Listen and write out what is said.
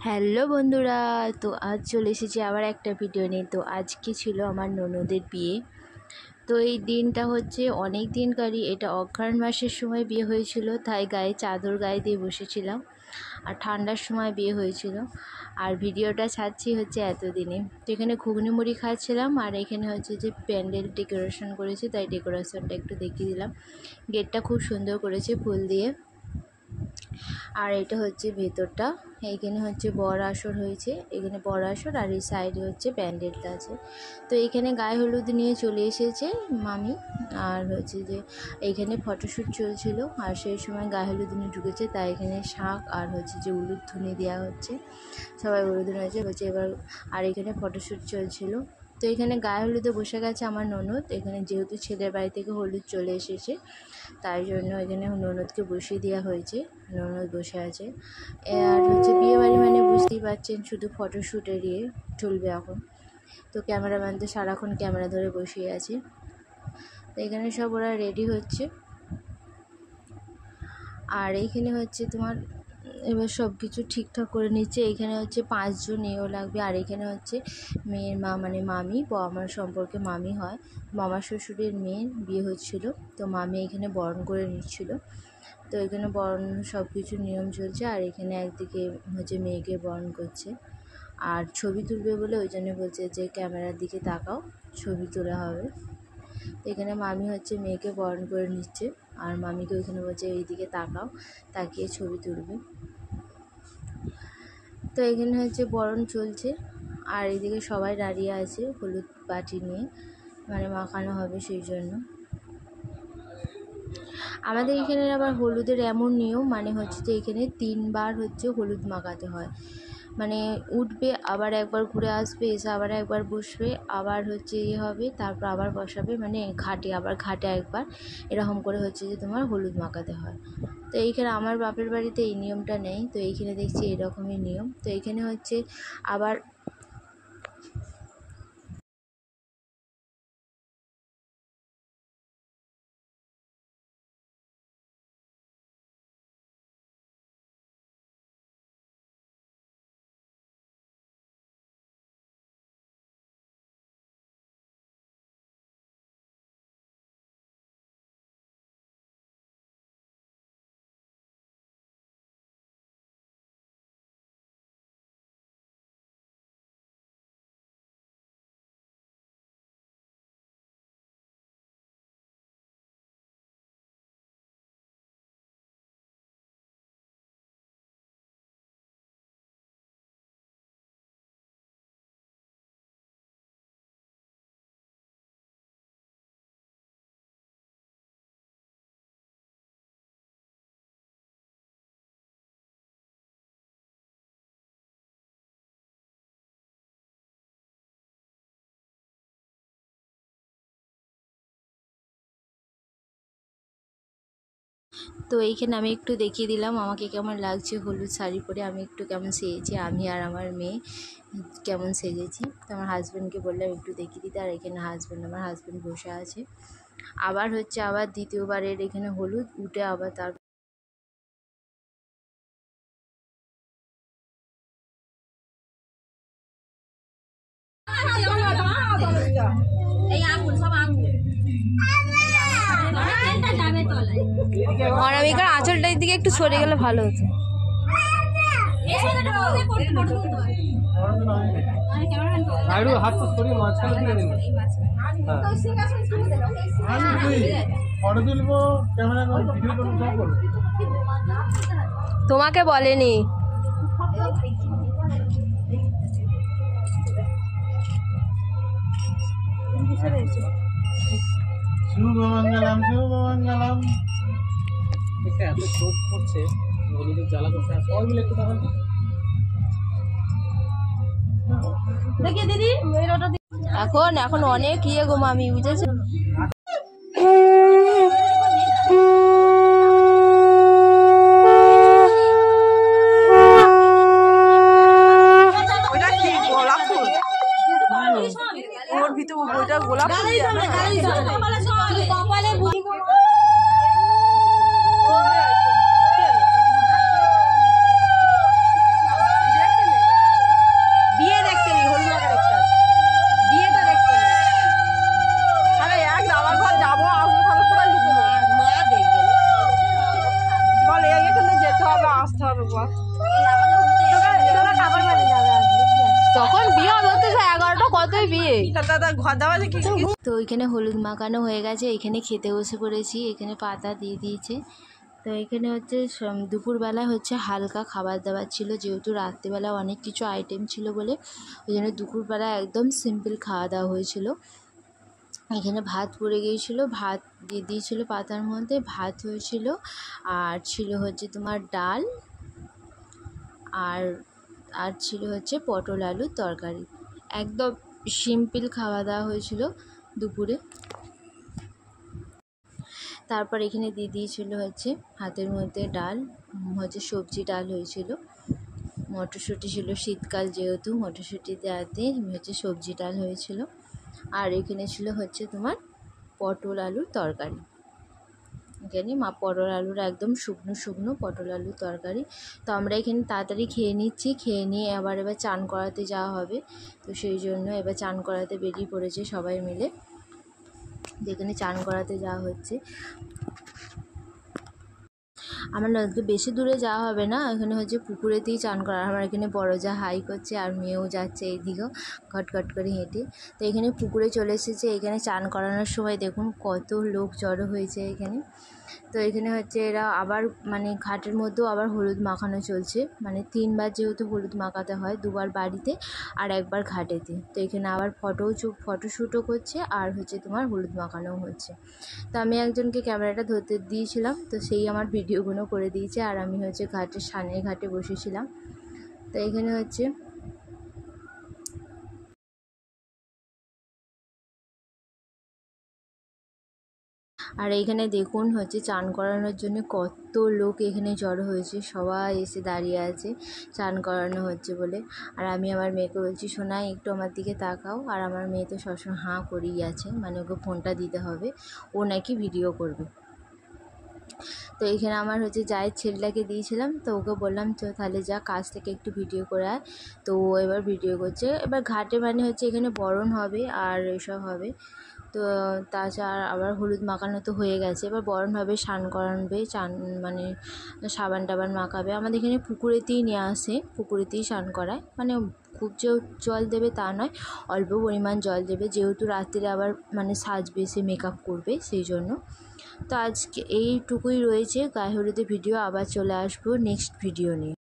Hello বন্ধুরা, তো আজ চলে এসেছি আবার একটা ভিডিও নিয়ে। তো আজকে ছিল আমার ননদের বিয়ে। তো এই দিনটা হচ্ছে অনেক দিনকারই, এটা অঘ্রাণ মাসের সময় বিয়ে হয়েছিল, তাই গায়ে চাদর গায়ে দিয়ে বসেছিলাম। আর ঠান্ডার সময় বিয়ে হয়েছিল। আর ভিডিওটা ছাড়ছি হচ্ছে এতদিনে। তো এখানে ঘুগনি মুড়ি খাচ্ছিলাম, আর এখানে হচ্ছে যে প্যান্ডেল ডেকোরেশন করেছে, তাই ডেকোরেশনটা একটু দেখিয়ে দিলাম। গেটটা খুব সুন্দর করেছে ফুল দিয়ে। আর এটা হচ্ছে ভেতরটা। এইখানে হচ্ছে বর আসর হয়েছে, এখানে বর আসর, আর এই সাইডে হচ্ছে প্যান্ডেলটা আছে। তো এইখানে গায়ে হলুদ নিয়ে চলে এসেছে মামি। আর হচ্ছে যে এইখানে ফটোশ্যুট চলছিল, আর সেই সময় গায়ে হলুদ নিয়ে ঢুকেছে, তাই এখানে শাঁখ আর হচ্ছে যে উলুধ্বনি দেওয়া হচ্ছে, সবাই উলুধ্বনি হয়েছে বলছে এবার। আর এখানে ফটোশ্যুট চলছিল। তো এখানে গায়ে হলুদে বসে গেছে আমার ননদ। এখানে যেহেতু ছেলের বাড়ি থেকে হলুদ চলে এসেছে, তাই জন্য এখানে ননদকে বসিয়ে দেওয়া হয়েছে। ননদ বসে আছে। আর হচ্ছে বিয়েবাড়ি মানে বুঝতেই পারছেন, শুধু ফটোশ্যুট এড়িয়ে চলবে এখন। তো ক্যামেরাম্যান তো সারাক্ষণ ক্যামেরা ধরে বসিয়ে আছে। তো এখানে সব ওরা রেডি হচ্ছে। আর এইখানে হচ্ছে তোমার এবার সব কিছু ঠিকঠাক করে নিচ্ছে। এখানে হচ্ছে 5 জন এও লাগবে। আর এখানে হচ্ছে মেয়ের মা মানে মামি, আমার সম্পর্কে মামি হয়, মামার শ্বশুরের মেয়ের বিয়ে হচ্ছিল। তো মামি এখানে বরণ করে নিচ্ছিল। তো এখানে বরণ সব কিছু নিয়ম চলছে। আর এখানে একদিকে হচ্ছে মেয়েকে বরণ করছে, আর ছবি তুলবে বলে ওই জন্য বলছে যে ক্যামেরার দিকে তাকাও, ছবি তোলা হবে। তো এখানে মামি হচ্ছে মেয়েকে বরণ করে নিচ্ছে, আর মামিকে ওইখানে বলছে এই দিকে তাকাও, তাকিয়ে ছবি তুলবে। তো এখানে হচ্ছে বরণ চলছে, আর এদিকে সবাই দাঁড়িয়ে আছে হলুদ বাটি নিয়ে, মানে মাখানো হবে সেই জন্য। আমাদের এখানে আবার হলুদের এমন নিয়ম, মানে হচ্ছে যে এখানে 3 বার হচ্ছে হলুদ মাখাতে হয়। মানে উঠবে, আবার একবার ঘুরে আসবে, এসে আবার একবার বসবে, আবার হচ্ছে হবে, তারপর আবার বসাবে, মানে ঘাটে আবার ঘাটে একবার, এরকম করে হচ্ছে যে তোমার হলুদ মাখাতে হয়। তো এইখানে আমার বাপের বাড়িতে এই নিয়মটা নেই, তো এইখানে দেখছি এরকমই নিয়ম। তো এইখানে হচ্ছে আবার তো এইখানে আমি একটু দেখিয়ে দিলাম আমাকে কেমন লাগছে হলুদ শাড়ি পরে, আমি একটু কেমন সেজেছি, আমি আর আমার মেয়ে কেমন সেজেছি। তো আমার হাজব্যান্ডকে বললাম একটু দেখিয়ে দিতে। আর এখানে আমার হাজব্যান্ড বসে আছে। আবার হচ্ছে আবার দ্বিতীয়বারের এখানে হলুদ উঠে আবার তার অনামিকার আঁচলটার দিকে একটু সরে গেলে ভালো হতো। তোমাকে বলেনি। শুভমঙ্গলম শুভমঙ্গলম। এত চোখ করছে, হলুদের জ্বালা করছে, আর সবাই মিলে একটু তখন দেখি দিদি এখন এখন অনেক ইয়ে গো মামি, বুঝেছো? ওর ভিতর ওইটা গোলাপ তখন বিয়ে হতে 11টা কতই বিয়ে দাদা ঘর দেওয়া আছে কিছু তো ওইখানে হলুদ মাখানো হয়ে গেছে, এখানে খেতে বসে পড়েছি। এখানে পাতা দিয়ে দিয়েছে। তো এখানে হচ্ছে দুপুরবেলা হচ্ছে হালকা খাবার দাবার ছিল, যেহেতু রাত্রিবেলা অনেক কিছু আইটেম ছিল বলে ওই জন্য দুপুরবেলা একদম সিম্পল খাওয়া দাওয়া হয়েছিল। এখানে ভাত পড়ে গিয়েছিলো, ভাত দিয়ে দিয়েছিলো পাতার মধ্যে, ভাত হয়েছিল। আর ছিল হচ্ছে তোমার ডাল, আর আর ছিল হচ্ছে পটল আলুর তরকারি। একদম সিম্পল খাওয়া দাওয়া হয়েছিল দুপুরে। তারপর এখানে দিয়ে দিয়েছিল হচ্ছে হাতের মধ্যে ডাল, হচ্ছে সবজি ডাল হয়েছিল, মটরশুঁটি ছিল, শীতকাল যেহেতু মটরশুঁটি দেওয়াতে হচ্ছে সবজি ডাল হয়েছিল। আর এখানে ছিল হচ্ছে তোমার পটল আলুর তরকারি। এখানে পটল আলুর একদম শুকনো শুকনো পটল আলুর তরকারি। তো আমরা এখানে তাড়াতাড়ি খেয়ে নিচ্ছি, খেয়ে নিয়ে এবার চান করাতে যাওয়া হবে। তো সেই জন্য এবার চান করাতে বেরিয়ে পড়েছে সবাই মিলে। যেখানে চান করাতে যাওয়া হচ্ছে, আমার নদীতে বেশি দূরে যাওয়া হবে না, এখানে হচ্ছে পুকুরেতেই চান করা। আমার এখানে বড় যা হাই করছে আর মেয়েও যাচ্ছে এইদিকেও ঘটঘট করে হেঁটে। তো এখানে পুকুরে চলে এসেছে। এখানে চান করানোর সময় দেখুন কত লোক জড়ো হয়েছে এখানে। তো এখানে হচ্ছে এরা আবার মানে ঘাটের মধ্যেও আবার হলুদ মাখানো চলছে, মানে 3বার যেহেতু হলুদ মাখাতে হয়, 2বার বাড়িতে আর 1বার ঘাটেতে। তো এখানে আবার ফটোশ্যুটও করছে আর হচ্ছে তোমার হলুদ মাখানোও হচ্ছে। তো আমি একজনকে ক্যামেরাটা ধরতে দিয়েছিলাম, তো সেই আমার ভিডিওগুলো করে দিয়েছে। আর আমি হচ্ছে ঘাটের সামনের ঘাটে বসেছিলাম। তো এখানে হচ্ছে আর এইখানে দেখুন হচ্ছে চান করানোর জন্য কত লোক এখানে জড়ো হয়েছে, সবাই এসে দাঁড়িয়ে আছে চান করানো হচ্ছে বলে। আর আমি আমার মেয়েকে বলছি, সোনা একটু আমার দিকে তাকাও। আর আমার মেয়ে তো সবসময় হাঁ করেই আছে, মানে ওকে ফোনটা দিতে হবে, ও নাকি ভিডিও করবে। তো এইখানে আমার হচ্ছে জায়ের ছেলেটাকে দিয়েছিলাম, তো ওকে বললাম তো তাহলে যা কাছ থেকে একটু ভিডিও করে আয়। তো ও এবার ভিডিও করছে। এবার ঘাটে মানে হচ্ছে এখানে বরণ হবে আর এসব হবে। তো তাছাড়া আবার হলুদ মাখানো তো হয়ে গেছে, এবার বরণ হবে, স্নান করাবে, চান মানে সাবান টাবান মাখাবে। আমাদের এখানে পুকুরেতেই নিয়ে আসে, পুকুরেতেই স্নান করায়, মানে খুব যে জল দেবে তা নয়, অল্প পরিমাণ জল দেবে, যেহেতু রাত্রিরে আবার মানে সাজবে, সে মেকআপ করবে সেই জন্য। তো আজকে এইটুকুই রয়েছে গায়ে হলুদের ভিডিও। আবার চলে আসবো নেক্সট ভিডিও নিয়ে।